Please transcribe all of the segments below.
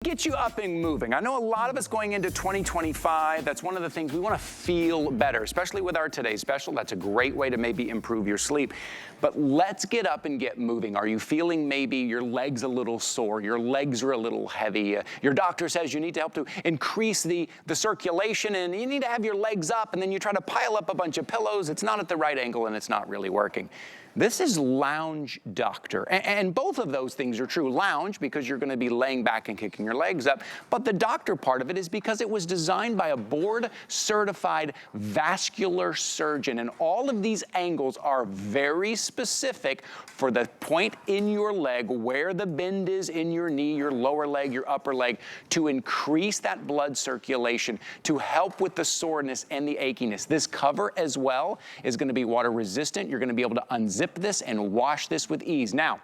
Get you up and moving. I know a lot of us going into 2025, that's one of the things we want to feel better, especially with our Today Special. That's a great way to maybe improve your sleep. But let's get up and get moving. Are you feeling maybe your legs a little sore, your legs are a little heavy, your doctor says you need to help to increase the circulation and you need to have your legs up, and then you try to pile up a bunch of pillows, it's not at the right angle and it's not really working. This is Lounge Doctor, and both of those things are true. Lounge, because you're going to be laying back and kicking your legs up, but the doctor part of it is because it was designed by a board-certified vascular surgeon, and all of these angles are very specific for the point in your leg where the bend is in your knee, your lower leg, your upper leg, to increase that blood circulation, to help with the soreness and the achiness. This cover as well is going to be water resistant. You're going to be able to unzip this and wash this with ease. Now,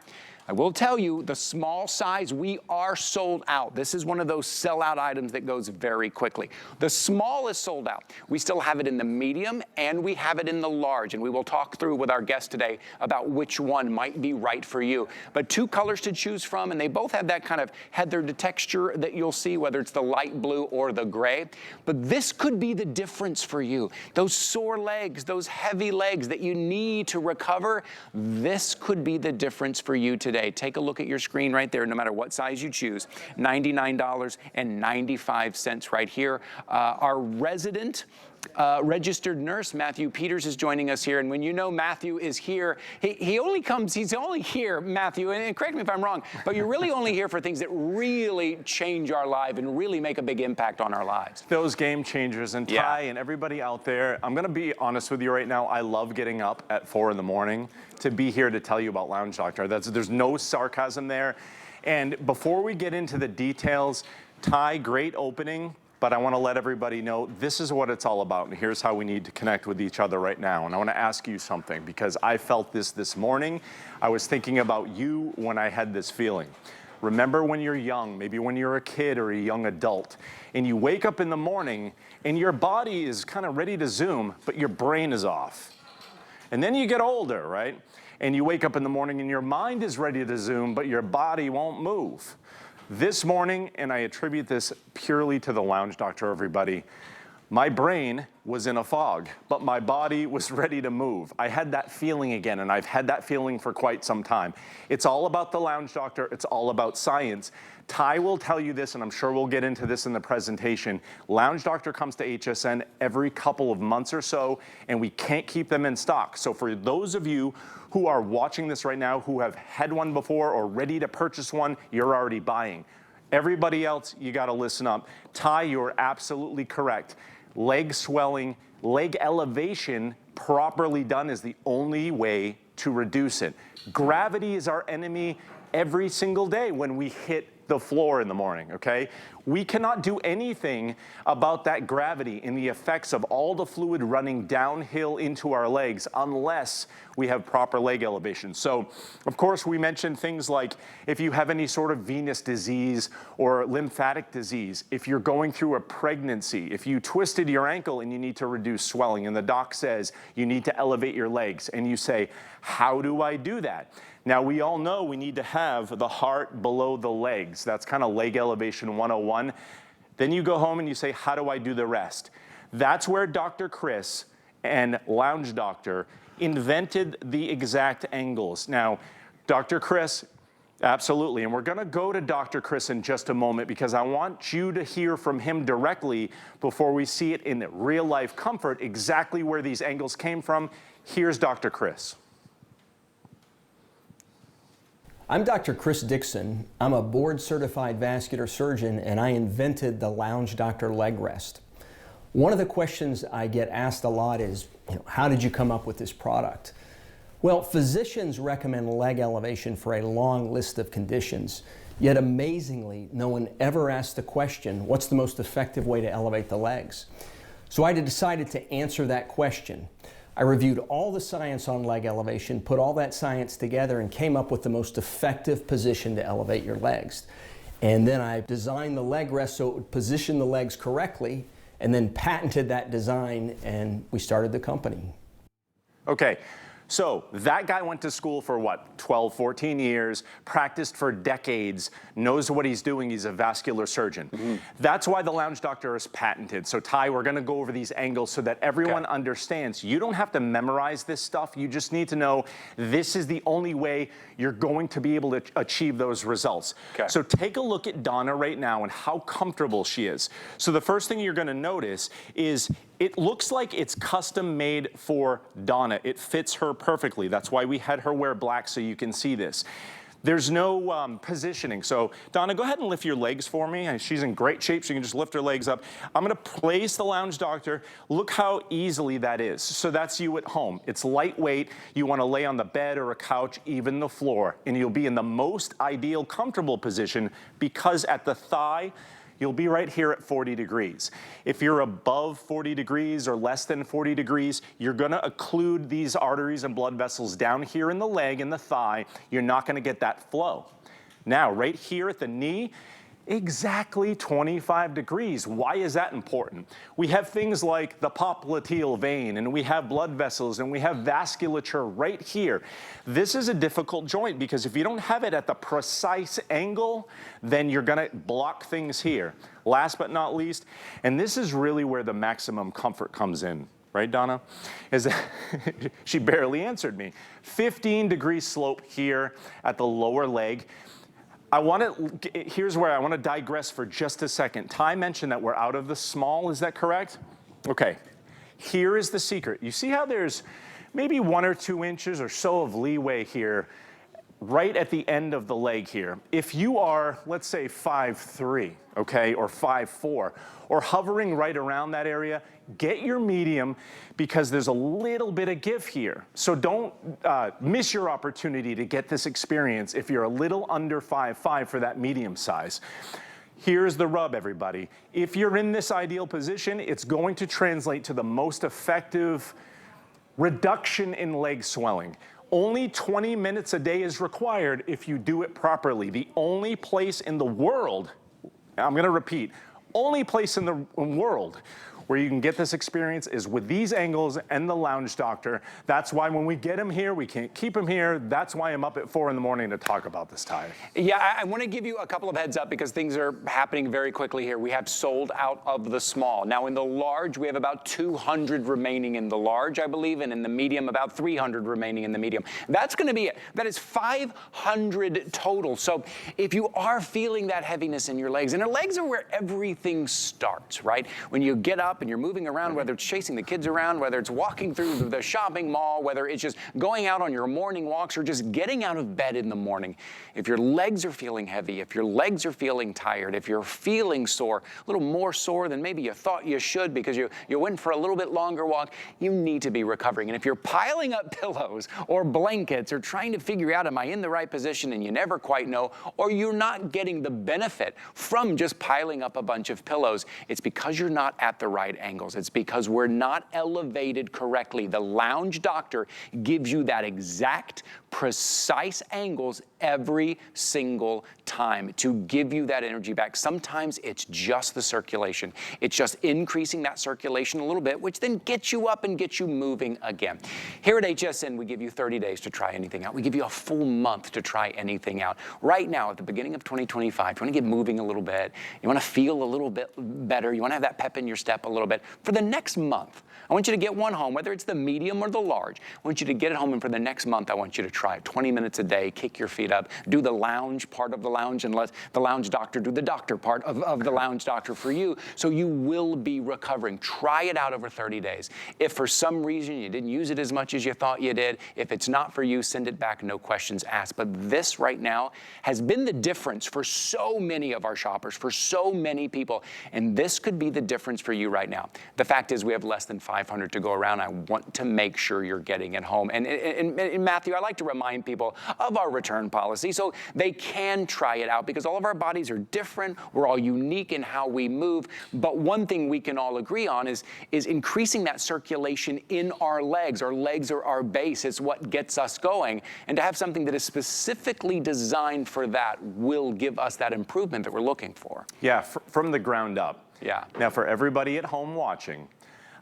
I will tell you, the small size, we are sold out. This is one of those sellout items that goes very quickly. The small is sold out. We still have it in the medium and we have it in the large, and we will talk through with our guest today about which one might be right for you. But two colors to choose from, and they both have that kind of heather texture that you'll see, whether it's the light blue or the gray. But this could be the difference for you. Those sore legs, those heavy legs that you need to recover, this could be the difference for you today. Take a look at your screen right there, no matter what size you choose. $99.95 right here. Our resident registered nurse, Matthew Peters, is joining us here. And when you know Matthew is here, he's only here, Matthew, and correct me if I'm wrong, but you're really only here for things that really change our life and really make a big impact on our lives. Those game changers. And Ty and everybody out there, I'm going to be honest with you right now. I love getting up at 4 in the morning to be here to tell you about Lounge Doctor. There's no sarcasm there. And before we get into the details, Ty, great opening. But I want to let everybody know this is what it's all about, and here's how we need to connect with each other right now. And I want to ask you something, because I felt this morning. I was thinking about you when I had this feeling. Remember when you're young, maybe when you're a kid or a young adult, and you wake up in the morning and your body is kind of ready to zoom, but your brain is off. And then you get older, right? And you wake up in the morning and your mind is ready to zoom, but your body won't move. This morning, and I attribute this purely to the Lounge Doctor, everybody, my brain was in a fog, but my body was ready to move. I had that feeling again, and I've had that feeling for quite some time. It's all about the Lounge Doctor. It's all about science. Ty will tell you this, and I'm sure we'll get into this in the presentation. Lounge Doctor comes to HSN every couple of months or so, and we can't keep them in stock. So for those of you who are watching this right now, who have had one before or ready to purchase one, you're already buying. Everybody else, you got to listen up. Ty, you're absolutely correct. Leg swelling, leg elevation properly done is the only way to reduce it. Gravity is our enemy every single day when we hit the floor in the morning, okay? We cannot do anything about that gravity and the effects of all the fluid running downhill into our legs unless we have proper leg elevation. So, of course, we mentioned things like if you have any sort of venous disease or lymphatic disease, if you're going through a pregnancy, if you twisted your ankle and you need to reduce swelling and the doc says you need to elevate your legs, and you say, how do I do that? Now, we all know we need to have the heart below the legs. That's kind of leg elevation 101. Then you go home and you say, how do I do the rest? That's where Dr. Chris and Lounge Doctor invented the exact angles. Now, Dr. Chris, absolutely, and we're going to go to Dr. Chris in just a moment because I want you to hear from him directly before we see it in real life comfort exactly where these angles came from. Here's Dr. Chris. I'm Dr. Chris Dixon. I'm a board-certified vascular surgeon, and I invented the Lounge Doctor leg rest. One of the questions I get asked a lot is, how did you come up with this product? Well, physicians recommend leg elevation for a long list of conditions, yet amazingly, no one ever asked the question, what's the most effective way to elevate the legs? So I decided to answer that question. I reviewed all the science on leg elevation, put all that science together, and came up with the most effective position to elevate your legs. And then I designed the leg rest so it would position the legs correctly, and then patented that design, and we started the company. Okay, So that guy went to school for what, 12, 14 years, practiced for decades, knows what he's doing. He's a vascular surgeon. That's why the lounge doctor is patented. So Ty, we're gonna go over these angles so that everyone understands. You don't have to memorize this stuff. You just need to know this is the only way you're going to be able to achieve those results. So take a look at Donna right now and how comfortable she is. So the first thing you're gonna notice is it looks like it's custom made for Donna. It fits her perfectly. That's why we had her wear black so you can see this. There's no positioning. So Donna, go ahead and lift your legs for me. She's in great shape, so you can just lift her legs up. I'm gonna place the lounge doctor. Look how easily that is. So that's you at home. It's lightweight. You wanna lay on the bed or a couch, even the floor, and you'll be in the most ideal, comfortable position because at the thigh, you'll be right here at 40 degrees. If you're above 40 degrees or less than 40 degrees, you're gonna occlude these arteries and blood vessels down here in the leg and the thigh. You're not gonna get that flow. Now, right here at the knee, exactly 25 degrees. Why is that important? We have things like the popliteal vein, and we have blood vessels, and we have vasculature right here. This is a difficult joint because if you don't have it at the precise angle, then you're gonna block things here. Last but not least, and this is really where the maximum comfort comes in. Right, Donna? Is that she barely answered me. 15-degree slope here at the lower leg. Here's where I want to digress for just a second. Ty mentioned that we're out of the small, is that correct? Okay, here is the secret. You see how there's maybe 1 or 2 inches or so of leeway here, right at the end of the leg here. If you are, let's say 5'3", okay, or 5'4", or hovering right around that area, get your medium because there's a little bit of give here. So don't miss your opportunity to get this experience if you're a little under 5'5" for that medium size. Here's the rub, everybody. If you're in this ideal position, it's going to translate to the most effective reduction in leg swelling. Only 20 minutes a day is required if you do it properly. The only place in the world, I'm gonna repeat, only place in the world where you can get this experience is with these angles and the lounge doctor. That's why when we get him here, we can't keep him here. That's why I'm up at 4 in the morning to talk about this, Ty. Yeah, I want to give you a couple of heads up because things are happening very quickly here. We have sold out of the small. Now in the large, we have about 200 remaining in the large, I believe, and in the medium, about 300 remaining in the medium. That's going to be it. That is 500 total. So if you are feeling that heaviness in your legs, and your legs are where everything starts, right? When you get up and you're moving around, whether it's chasing the kids around, whether it's walking through the shopping mall, whether it's just going out on your morning walks or just getting out of bed in the morning. If your legs are feeling heavy, if your legs are feeling tired, if you're feeling sore, a little more sore than maybe you thought you should because you went for a little bit longer walk, you need to be recovering. And if you're piling up pillows or blankets or trying to figure out, am I in the right position, and you never quite know, or you're not getting the benefit from just piling up a bunch of pillows, it's because you're not at the right angles. It's because we're not elevated correctly. The lounge doctor gives you that exact, precise angles every single time to give you that energy back. Sometimes it's just the circulation. It's just increasing that circulation a little bit, which then gets you up and gets you moving again. Here at HSN, we give you 30 days to try anything out. We give you a full month to try anything out. Right now, at the beginning of 2025, you want to get moving a little bit. You want to feel a little bit better. You want to have that pep in your step a little bit. For the next month, I want you to get one home, whether it's the medium or the large. I want you to get it home, and for the next month, I want you to try it. 20 minutes a day, kick your feet up, do the lounge part of the lounge, and let the lounge doctor do the doctor part of the lounge doctor for you, so you will be recovering. Try it out over 30 days. If for some reason you didn't use it as much as you thought you did, if it's not for you, send it back, no questions asked. But this right now has been the difference for so many of our shoppers, for so many people, and this could be the difference for you right now. The fact is we have less than 500 to go around. I want to make sure you're getting it home. And Matthew, I like to remind people of our return policy so they can try it out, because all of our bodies are different. We're all unique in how we move. But one thing we can all agree on is increasing that circulation in our legs. Our legs are our base. It's what gets us going. And to have something that is specifically designed for that will give us that improvement that we're looking for. Yeah, from the ground up. Yeah. Now, for everybody at home watching,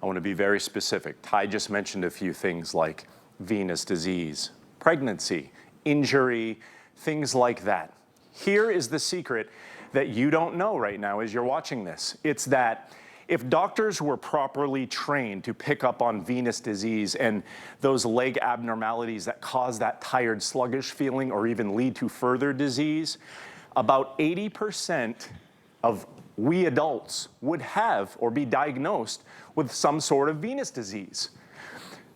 I want to be very specific. Ty just mentioned a few things like venous disease, pregnancy, injury, things like that. Here is the secret that you don't know right now as you're watching this. It's that if doctors were properly trained to pick up on venous disease and those leg abnormalities that cause that tired, sluggish feeling or even lead to further disease, about 80% of we adults would have or be diagnosed with some sort of venous disease.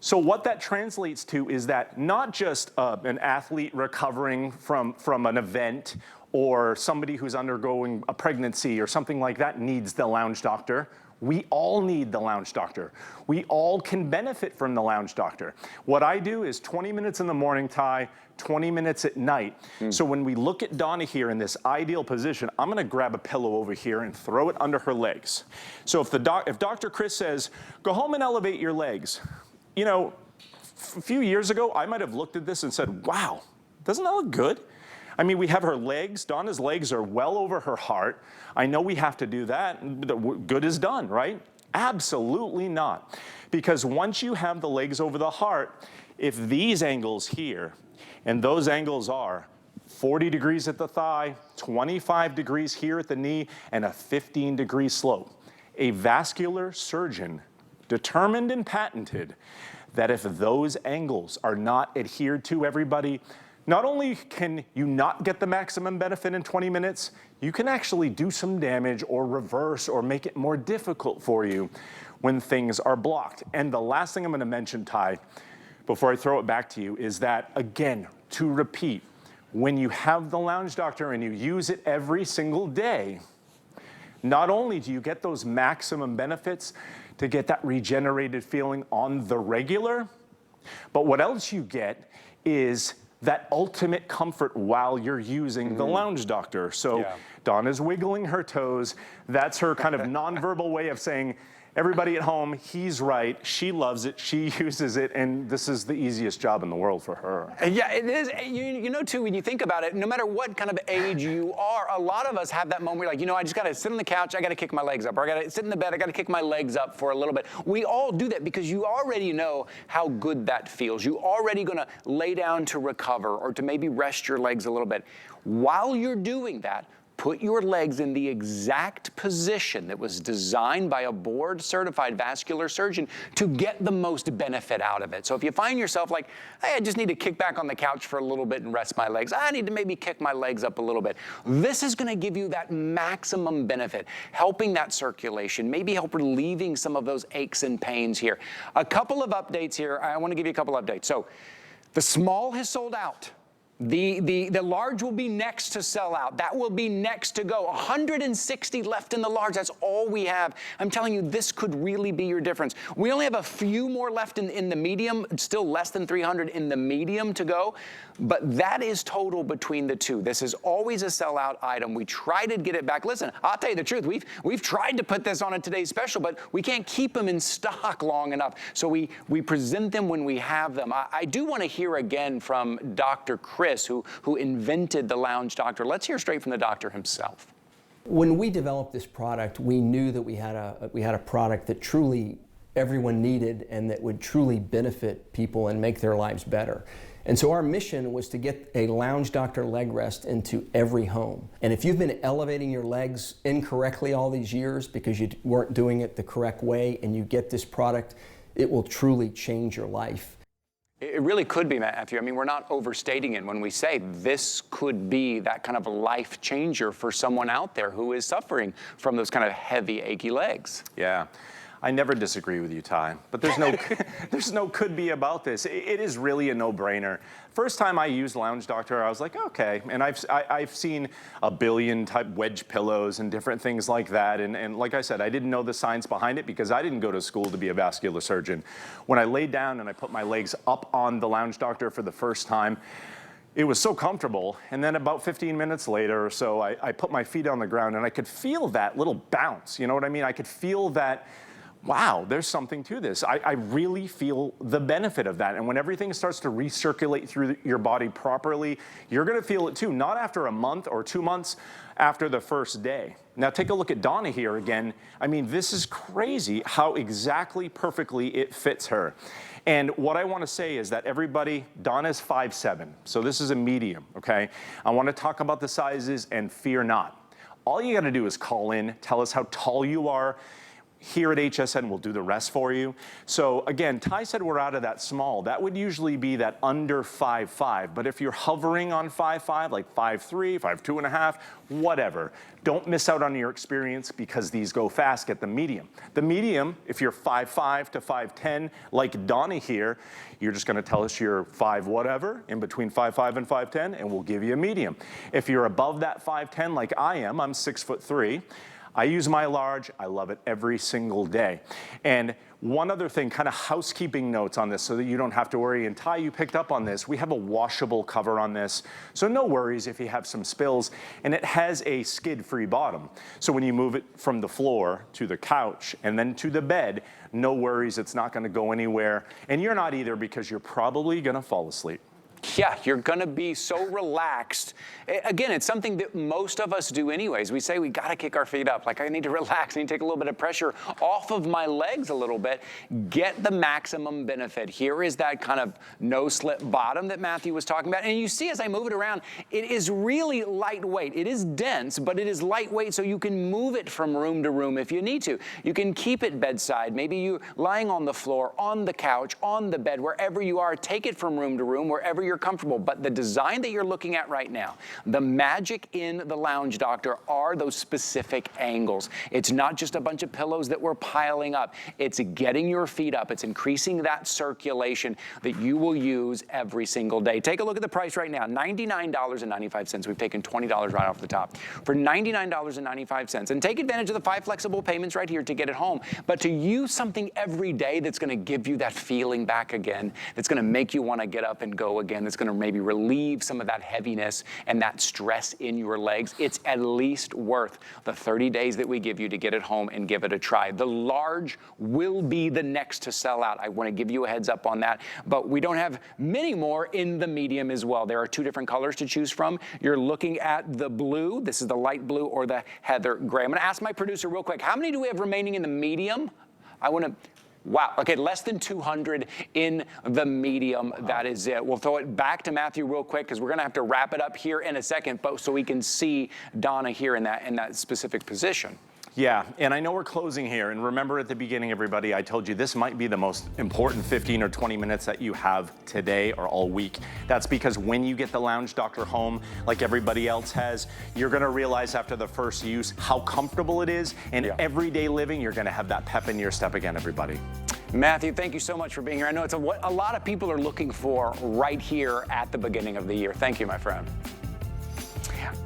So what that translates to is that not just an athlete recovering from an event or somebody who's undergoing a pregnancy or something like that needs the lounge doctor. We all need the lounge doctor. We all can benefit from the lounge doctor. What I do is 20 minutes in the morning, Ty, 20 minutes at night. So when we look at Donna here in this ideal position, I'm gonna grab a pillow over here and throw it under her legs. So if Dr. Chris says, go home and elevate your legs, you know, a few years ago, I might have looked at this and said, wow, doesn't that look good? I mean, we have her legs, Donna's legs are well over her heart. I know we have to do that, good is done, right? Absolutely not. Because once you have the legs over the heart, if these angles here, and those angles are 40 degrees at the thigh, 25 degrees here at the knee, and a 15-degree slope, a vascular surgeon determined and patented that if those angles are not adhered to, everybody, not only can you not get the maximum benefit in 20 minutes, you can actually do some damage or reverse or make it more difficult for you when things are blocked. And the last thing I'm going to mention, Ty, before I throw it back to you, is that, again, to repeat, when you have the lounge doctor and you use it every single day, not only do you get those maximum benefits to get that regenerated feeling on the regular, but what else you get is that ultimate comfort while you're using the lounge doctor. So Donna's wiggling her toes. That's her kind of nonverbal way of saying, everybody at home, he's right, she loves it, she uses it, and this is the easiest job in the world for her. Yeah, it is. You know, too, when you think about it, no matter what kind of age you are, a lot of us have that moment where you're like, you know, I just got to sit on the couch, I got to kick my legs up, or I got to sit in the bed, I got to kick my legs up for a little bit. We all do that because you already know how good that feels. You're already going to lay down to recover or to maybe rest your legs a little bit. While you're doing that, put your legs in the exact position that was designed by a board-certified vascular surgeon to get the most benefit out of it. So if you find yourself like, hey, I just need to kick back on the couch for a little bit and rest my legs, I need to maybe kick my legs up a little bit, this is going to give you that maximum benefit, helping that circulation, maybe help relieving some of those aches and pains here. A couple of updates here. I want to give you a couple updates. So the small has sold out. The large will be next to sell out. That will be next to go. 160 left in the large. That's all we have. I'm telling you, this could really be your difference. We only have a few more left in the medium, still less than 300 in the medium to go, but that is total between the two. This is always a sellout item. We try to get it back. Listen, I'll tell you the truth. We've tried to put this on a Today's Special, but we can't keep them in stock long enough. So we present them when we have them. I do want to hear again from Dr. Chris, who invented the lounge doctor. Let's hear straight from the doctor himself. When we developed this product, we knew that we had a product that truly everyone needed and that would truly benefit people and make their lives better. And so our mission was to get a lounge doctor leg rest into every home. And if you've been elevating your legs incorrectly all these years because you weren't doing it the correct way and you get this product, it will truly change your life. It really could be, Matthew. I mean, we're not overstating it when we say this could be that kind of a life changer for someone out there who is suffering from those kind of heavy, achy legs. Yeah. I never disagree with you, Ty, but there's no could be about this. It is really a no-brainer. First time I used Lounge Doctor, I was like, okay. And I've seen a billion type wedge pillows and different things like that. And like I said, I didn't know the science behind it because I didn't go to school to be a vascular surgeon. When I laid down and I put my legs up on the Lounge Doctor for the first time, it was so comfortable, and then about 15 minutes later or so, I put my feet on the ground and I could feel that little bounce, you know what I mean? I could feel that, wow, there's something to this. I really feel the benefit of that. And when everything starts to recirculate through your body properly, you're gonna feel it too, not after a month or 2 months, after the first day. Now take a look at Donna here again. I mean, this is crazy how exactly perfectly it fits her. And what I want to say is that everybody, Donna's 5'7", so this is a medium, okay? I want to talk about the sizes, and fear not. All you got to do is call in, tell us how tall you are. Here at HSN, we'll do the rest for you. So again, Ty said we're out of that small. That would usually be that under 5'5", but if you're hovering on 5'5", like 5'3", 5'2.5", whatever, don't miss out on your experience because these go fast. Get the medium. The medium, if you're 5'5" to 5'10", like Donnie here, you're just gonna tell us you're 5 whatever, in between 5'5" and 5'10", and we'll give you a medium. If you're above that 5'10", like I am, I'm 6'3", I use my large. I love it every single day. And one other thing, kind of housekeeping notes on this so that you don't have to worry. And Ty, you picked up on this. We have a washable cover on this. So no worries if you have some spills. And it has a skid-free bottom. So when you move it from the floor to the couch and then to the bed, no worries, it's not going to go anywhere. And you're not either because you're probably going to fall asleep. Yeah, you're gonna be so relaxed. Again, it's something that most of us do anyways. We say we gotta kick our feet up. Like, I need to relax, I need to take a little bit of pressure off of my legs a little bit. Get the maximum benefit. Here is that kind of no-slip bottom that Matthew was talking about. And you see as I move it around, it is really lightweight. It is dense, but it is lightweight, so you can move it from room to room if you need to. You can keep it bedside. Maybe you're lying on the floor, on the couch, on the bed, wherever you are. Take it from room to room, wherever you're comfortable. But the design that you're looking at right now, the magic in the Lounge Doctor are those specific angles. It's not just a bunch of pillows that we're piling up. It's getting your feet up. It's increasing that circulation that you will use every single day. Take a look at the price right now, $99.95. We've taken $20 right off the top. For $99.95. And take advantage of the 5 flexible payments right here to get it home. But to use something every day that's going to give you that feeling back again, that's going to make you want to get up and go again, that's going to maybe relieve some of that heaviness and that stress in your legs, it's at least worth the 30 days that we give you to get it home and give it a try. The large will be the next to sell out. I want to give you a heads up on that, but we don't have many more in the medium as well. There are 2 different colors to choose from. You're looking at the blue. This is the light blue or the heather gray. I'm going to ask my producer real quick, how many do we have remaining in the medium? I want to... Wow, okay, less than 200 in the medium. That is it. We'll throw it back to Matthew real quick because we're gonna have to wrap it up here in a second, but so we can see Donna here in that specific position. Yeah, and I know we're closing here, and remember at the beginning, everybody, I told you this might be the most important 15 or 20 minutes that you have today or all week. That's because when you get the Lounge Doctor home, like everybody else has, you're gonna realize after the first use how comfortable it is, and everyday living, you're gonna have that pep in your step again, everybody. Matthew, thank you so much for being here. I know it's what a lot of people are looking for right here at the beginning of the year. Thank you, my friend.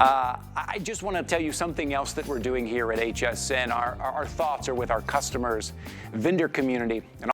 I just want to tell you something else that we're doing here at HSN. Our thoughts are with our customers, vendor community, and